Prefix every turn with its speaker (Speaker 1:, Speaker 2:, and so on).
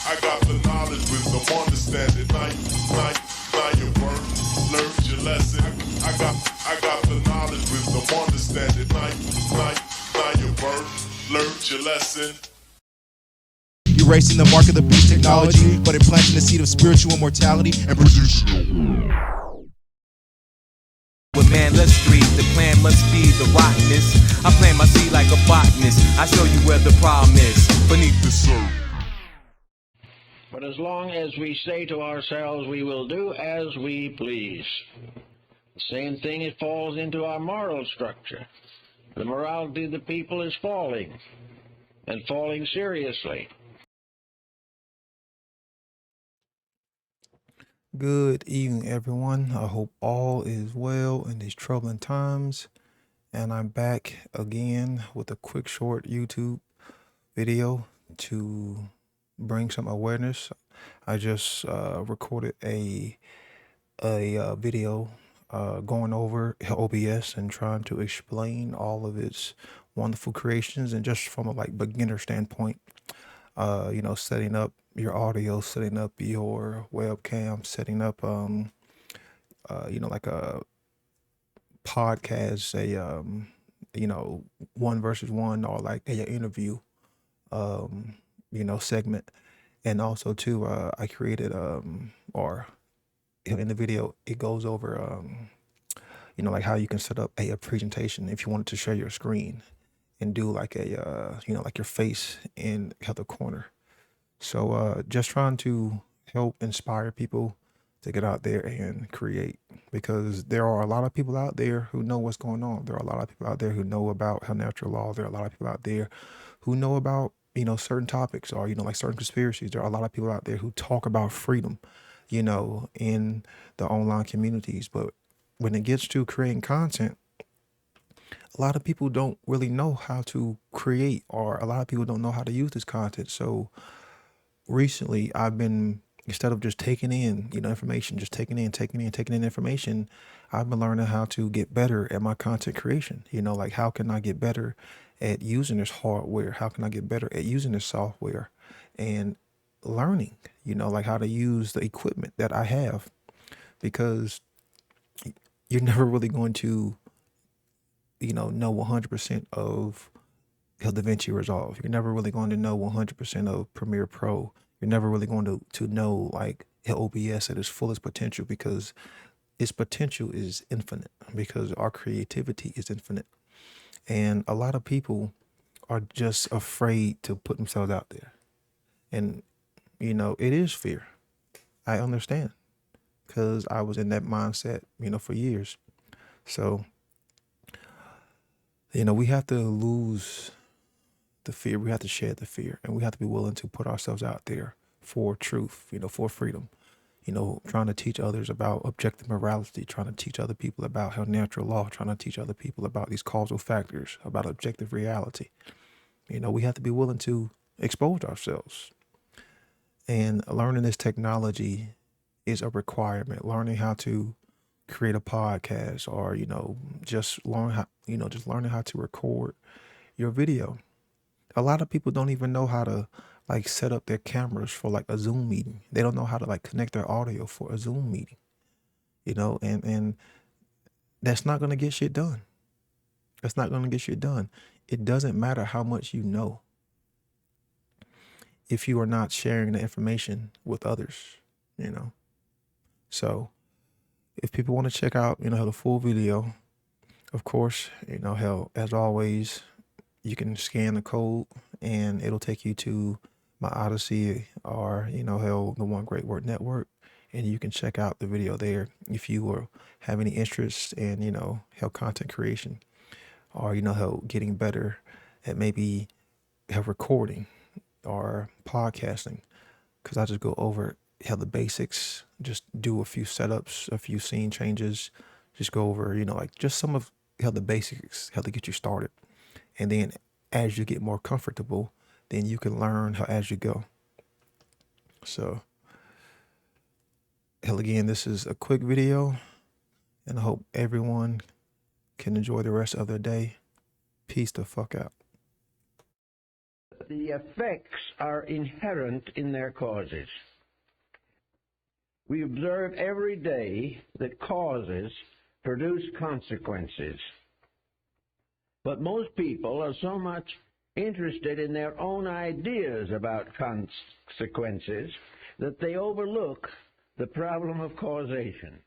Speaker 1: I got the knowledge, wisdom, understanding. Now your word, learned your lesson. I got the knowledge, wisdom, understanding. Now your word, learned your lesson.
Speaker 2: Erasing the mark of the beast technology, but implanting the seed of spiritual immortality and producing.
Speaker 3: With man, let's breathe. The plan must be the rottenness. I plant my seed like a botanist. I show you where the problem is beneath the surface.
Speaker 4: But as long as we say to ourselves, we will do as we please, the same thing it falls into our moral structure. The morality of the people is falling, and falling seriously.
Speaker 5: Good evening, everyone. I hope all is well in these troubling times. And I'm back again with a quick, short YouTube video to bring some awareness. I just recorded a video going over OBS and trying to explain all of its wonderful creations, and just from a beginner standpoint, setting up your audio, setting up your webcam, setting up like a podcast, one versus one, or like an interview segment. And also too, I created or in the video it goes over like how you can set up a presentation if you wanted to share your screen and do like a like your face in the other corner. So just trying to help inspire people to get out there and create, because there are a lot of people out there who know what's going on. There are a lot of people out there who know about how natural law. There are a lot of people out there who know about, certain topics, or, like certain conspiracies. There are a lot of people out there who talk about freedom, in the online communities. But when it gets to creating content, a lot of people don't really know how to create, or a lot of people don't know how to use this content. So recently I've been, instead of just taking in, information, just taking in information, I've been learning how to get better at my content creation. Like, how can I get better at using this hardware? How can I get better at using this software? And learning, like how to use the equipment that I have, because you're never really going to, know 100% of Davinci Resolve. You're never really going to know 100% of Premiere Pro. You're never really going to know like OBS at its fullest potential, because its potential is infinite, because our creativity is infinite. And a lot of people are just afraid to put themselves out there. And, it is fear. I understand, because I was in that mindset, for years. So, we have to lose the fear. We have to shed the fear, and we have to be willing to put ourselves out there for truth, for freedom, trying to teach others about objective morality, trying to teach other people about how natural law, trying to teach other people about these causal factors, about objective reality. We have to be willing to expose ourselves. And learning this technology is a requirement. Learning how to create a podcast, or, just learning how to record your video. A lot of people don't even know how to set up their cameras for like a Zoom meeting. They don't know how to connect their audio for a Zoom meeting, and that's not going to get shit done. That's not going to get shit done. It doesn't matter how much you know if you are not sharing the information with others, So if people want to check out, the full video, of course, hell, as always, you can scan the code and it'll take you to my Odyssey, or, hell, the One Great Word Network. And you can check out the video there if you will have any interest in, hell, content creation, or, hell, getting better at maybe hell, recording or podcasting. Because I just go over hell, the basics, just do a few setups, a few scene changes, just go over, just some of hell, the basics, how to get you started. And then as you get more comfortable, then you can learn how as you go. So, hell, again, this is a quick video, and I hope everyone can enjoy the rest of their day. Peace the fuck out.
Speaker 4: The effects are inherent in their causes. We observe every day that causes produce consequences. But most people are so much interested in their own ideas about consequences that they overlook the problem of causation.